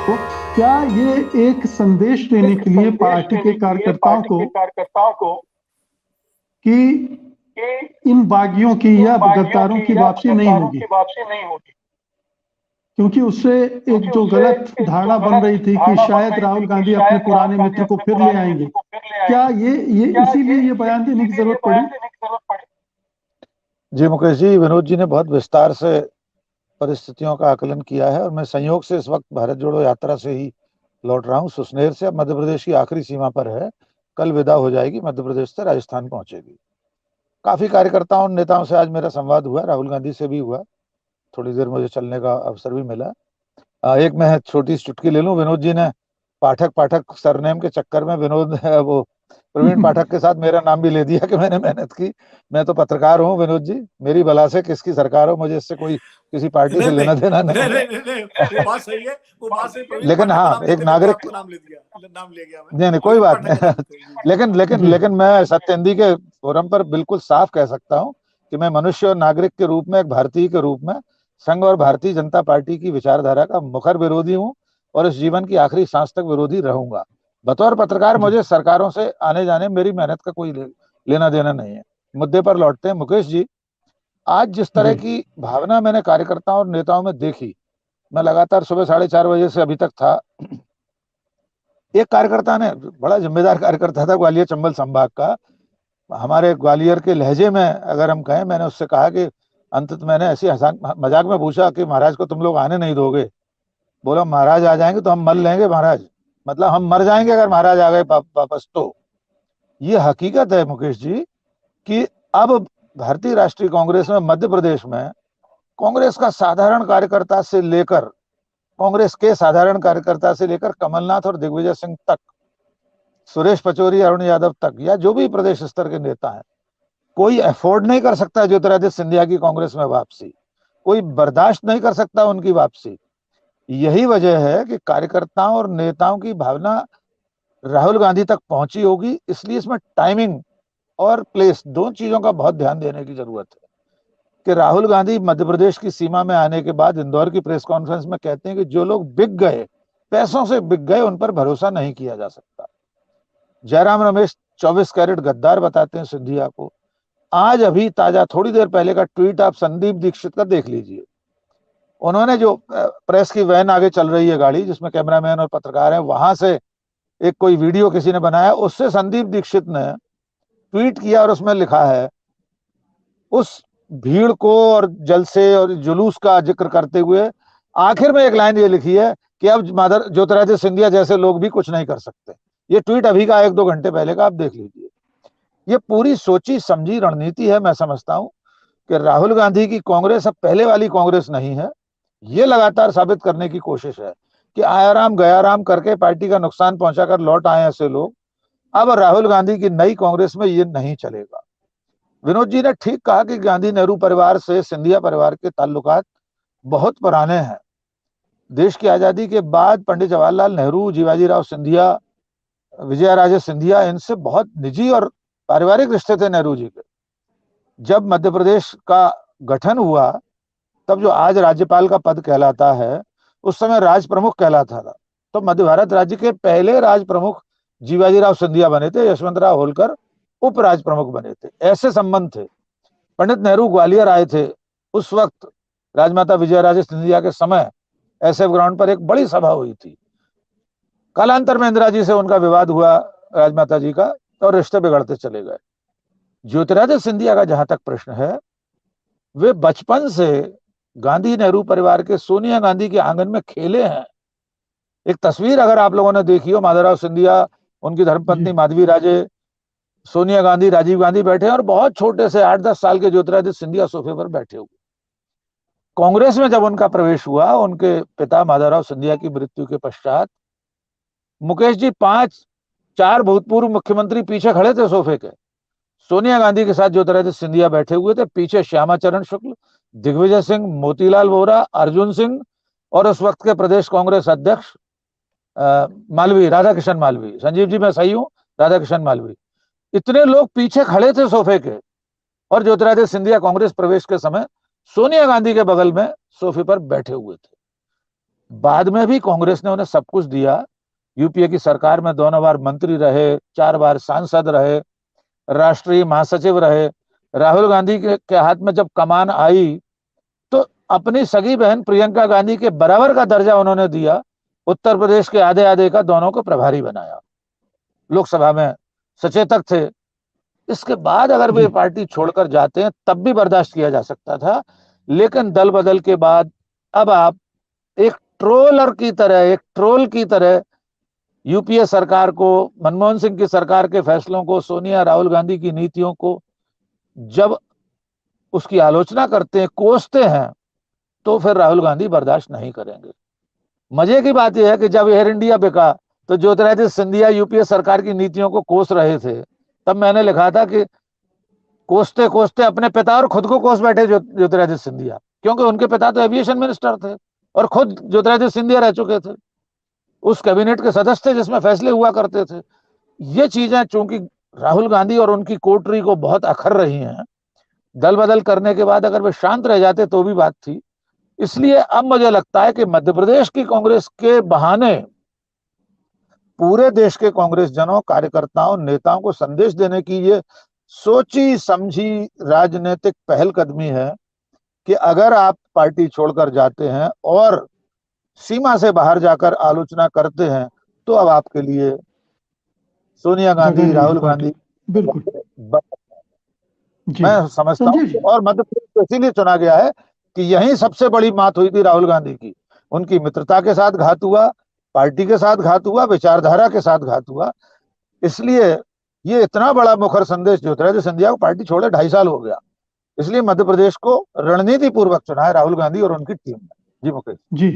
को, क्या ये एक संदेश देने के लिए पार्टी के कार्यकर्ताओं को कि इन बागियों की या गद्दारों की वापसी नहीं होगी, क्योंकि उससे एक जो गलत धारणा बन रही थी कि शायद राहुल गांधी अपने पुराने मित्र को फिर ले आएंगे, क्या ये इसीलिए ये बयान देने की जरूरत पड़ी? जी मुकेश जी, विनोद जी ने बहुत विस्तार से परिस्थितियों का आकलन किया है और मैं संयोग से इस वक्त भारत जोड़ो यात्रा से ही लौट रहा हूँ सुसनेर से। अब मध्य प्रदेश की आखिरी सीमा पर है, कल विदा हो जाएगी, मध्य प्रदेश से राजस्थान पहुंचेगी। काफी कार्यकर्ताओं और नेताओं से आज मेरा संवाद हुआ, राहुल गांधी से भी हुआ, थोड़ी देर मुझे चलने का अवसर भी मिला। एक मैं छोटी सी चुटकी ले लूं, विनोद जी ने पाठक सरनेम के चक्कर में विनोद वो प्रवीण पाठक के साथ मेरा नाम भी ले दिया कि मैंने मेहनत की। मैं तो पत्रकार हूँ विनोद जी, मेरी बला से किसकी सरकार हो, मुझे इससे कोई किसी पार्टी से लेना देना नहीं है। वो बात सही है, वो बात सही। लेकिन हाँ, एक नागरिक नाम ले गया नहीं कोई बात नहीं। लेकिन मैं सत्य हिंदी के फोरम पर बिल्कुल साफ कह सकता हूँ कि मैं मनुष्य और नागरिक के रूप में, एक भारतीय के रूप में संघ और भारतीय जनता पार्टी की विचारधारा का मुखर विरोधी हूँ और इस जीवन की आखिरी सांस तक विरोधी रहूंगा। बतौर पत्रकार मुझे सरकारों से आने जाने मेरी मेहनत का कोई लेना देना नहीं है। मुद्दे पर लौटते हैं मुकेश जी, आज जिस तरह की भावना मैंने कार्यकर्ताओं और नेताओं में देखी, मैं लगातार सुबह 4:30 बजे से अभी तक था। एक कार्यकर्ता ने, बड़ा जिम्मेदार कार्यकर्ता था, ग्वालियर चंबल संभाग का, हमारे ग्वालियर के लहजे में अगर हम कहें, मैंने उससे कहा कि अंततः मैंने ऐसी मजाक में पूछा कि महाराज को तुम लोग आने नहीं दोगे? बोला महाराज आ जाएंगे तो हम मर लेंगे महाराज, मतलब हम मर जाएंगे अगर महाराज आ गए वापस। तो ये हकीकत है मुकेश जी कि अब भारतीय राष्ट्रीय कांग्रेस में मध्य प्रदेश में कांग्रेस का साधारण कार्यकर्ता से लेकर, कांग्रेस के साधारण कार्यकर्ता से लेकर कमलनाथ और दिग्विजय सिंह तक, सुरेश पचौरी, अरुण यादव तक, या जो भी प्रदेश स्तर के नेता हैं, कोई अफोर्ड नहीं कर सकता ज्योतिरादित्य सिंधिया की कांग्रेस में वापसी, कोई बर्दाश्त नहीं कर सकता उनकी वापसी। यही वजह है कि कार्यकर्ताओं और नेताओं की भावना राहुल गांधी तक पहुंची होगी, इसलिए इसमें टाइमिंग और प्लेस, दो चीजों का बहुत ध्यान देने की जरूरत है। कि राहुल गांधी मध्य प्रदेश की सीमा में आने के बाद इंदौर की प्रेस कॉन्फ्रेंस में कहते हैं कि जो लोग बिक गए, पैसों से बिक गए, उन पर भरोसा नहीं किया जा सकता। जयराम रमेश 24 कैरेट गद्दार बताते हैं सिंधिया को। आज अभी ताजा थोड़ी देर पहले का ट्वीट आप संदीप दीक्षित का देख लीजिए। उन्होंने जो प्रेस की वैन आगे चल रही है, गाड़ी जिसमें कैमरामैन और पत्रकार हैं, वहां से एक कोई वीडियो किसी ने बनाया, उससे संदीप दीक्षित ने ट्वीट किया और उसमें लिखा है, उस भीड़ को और जलसे और जुलूस का जिक्र करते हुए आखिर में एक लाइन ये लिखी है कि अब ज्योतिरादित्य सिंधिया जैसे लोग भी कुछ नहीं कर सकते। ये ट्वीट अभी का 1-2 घंटे पहले का, आप देख लीजिए। ये पूरी सोची समझी रणनीति है। मैं समझता हूं कि राहुल गांधी की कांग्रेस अब पहले वाली कांग्रेस नहीं है। ये लगातार साबित करने की कोशिश है कि आयाराम गयाराम करके पार्टी का नुकसान पहुंचाकर लौट आए ऐसे लोग, अब राहुल गांधी की नई कांग्रेस में ये नहीं चलेगा। विनोद जी ने ठीक कहा कि गांधी नेहरू परिवार से सिंधिया परिवार के ताल्लुकात बहुत पुराने हैं। देश की आजादी के बाद पंडित जवाहरलाल नेहरू, जीवाजीराव सिंधिया, विजयाराजे सिंधिया, इनसे बहुत निजी और पारिवारिक रिश्ते थे नेहरू जी के। जब मध्य प्रदेश का गठन हुआ, तब जो आज राज्यपाल का पद कहलाता है, उस समय राज प्रमुख कहलाता था। तो मध्य भारत राज्य के पहले राज प्रमुख जीवाजीराव सिंधिया बने थे, यशवंतराव होलकर उप राज प्रमुख बने थे। ऐसे संबंध थे। पंडित नेहरू ग्वालियर आए थे, उस वक्त राजमाता विजयाराजे सिंधिया के समय एसएफ ग्राउंड पर एक बड़ी सभा हुई थी। कालांतर में इंदिरा जी से उनका विवाद हुआ, राजमाता जी का, और रिश्ते बिगड़ते चले गए। ज्योतिरादित्य सिंधिया का जहां तक प्रश्न है, वे बचपन से गांधी नेहरू परिवार के सोनिया गांधी के आंगन में खेले हैं। एक तस्वीर अगर आप लोगों ने देखी हो, माधवराव सिंधिया, उनकी धर्मपत्नी माधवी राजे, सोनिया गांधी, राजीव गांधी बैठे हैं और बहुत छोटे से 8-10 साल के ज्योतिरादित्य सिंधिया सोफे पर बैठे हुए। कांग्रेस में जब उनका प्रवेश हुआ, उनके पिता माधवराव सिंधिया की मृत्यु के पश्चात, मुकेश जी 5-4 भूतपूर्व मुख्यमंत्री पीछे खड़े थे सोफे के। सोनिया गांधी के साथ ज्योतिरादित्य सिंधिया बैठे हुए थे, पीछे श्यामाचरण शुक्ल, दिग्विजय सिंह, मोतीलाल वोरा, अर्जुन सिंह और उस वक्त के प्रदेश कांग्रेस अध्यक्ष मालवीय, राधाकिशन मालवीय। संजीव जी मैं सही हूं? राधाकिशन मालवीय। इतने लोग पीछे खड़े थे सोफे के, और ज्योतिरादित्य सिंधिया कांग्रेस प्रवेश के समय सोनिया गांधी के बगल में सोफे पर बैठे हुए थे। बाद में भी कांग्रेस ने उन्हें सब कुछ दिया। यूपीए की सरकार में दोनों बार मंत्री रहे, 4 बार सांसद रहे, राष्ट्रीय महासचिव रहे। राहुल गांधी के हाथ में जब कमान आई तो अपनी सगी बहन प्रियंका गांधी के बराबर का दर्जा उन्होंने दिया। उत्तर प्रदेश के आधे आधे का दोनों को प्रभारी बनाया, लोकसभा में सचेतक थे। इसके बाद अगर वे पार्टी छोड़कर जाते हैं तब भी बर्दाश्त किया जा सकता था, लेकिन दल बदल के बाद अब आप एक ट्रोल की तरह यूपीए सरकार को, मनमोहन सिंह की सरकार के फैसलों को, सोनिया राहुल गांधी की नीतियों को जब उसकी आलोचना करते हैं, कोसते हैं, तो फिर राहुल गांधी बर्दाश्त नहीं करेंगे। मजे की बात यह है कि जब एयर इंडिया बिका तो ज्योतिरादित्य सिंधिया यूपीए सरकार की नीतियों को कोस रहे थे। तब मैंने लिखा था कि कोसते कोसते अपने पिता और खुद को कोस बैठे ज्योतिरादित्य सिंधिया, क्योंकि उनके पिता तो एविएशन मिनिस्टर थे और खुद ज्योतिरादित्य सिंधिया रह चुके थे, उस कैबिनेट के सदस्य थे जिसमें फैसले हुआ करते थे। ये चीजें चूंकि राहुल गांधी और उनकी कोटरी को बहुत अखर रही हैं, दल बदल करने के बाद अगर वे शांत रह जाते तो भी बात थी। इसलिए अब मुझे लगता है कि मध्य प्रदेश की कांग्रेस के बहाने पूरे देश के कांग्रेस जनों, कार्यकर्ताओं, नेताओं को संदेश देने की ये सोची समझी राजनीतिक पहलकदमी है कि अगर आप पार्टी छोड़कर जाते हैं और सीमा से बाहर जाकर आलोचना करते हैं तो अब आपके लिए सोनिया गांधी, राहुल गांधी, बिल्कुल मैं समझता हूँ। और मध्य प्रदेश को इसीलिए चुना गया है कि यही सबसे बड़ी बात हुई थी राहुल गांधी की। उनकी मित्रता के साथ घात हुआ, पार्टी के साथ घात हुआ, विचारधारा के साथ घात हुआ। इसलिए ये इतना बड़ा मुखर संदेश ज्योतिरादित्य सिंधिया को पार्टी छोड़े 2.5 साल हो गया, इसलिए मध्य प्रदेश को रणनीति पूर्वक चुना है राहुल गांधी और उनकी टीम ने। जी मुकेश जी।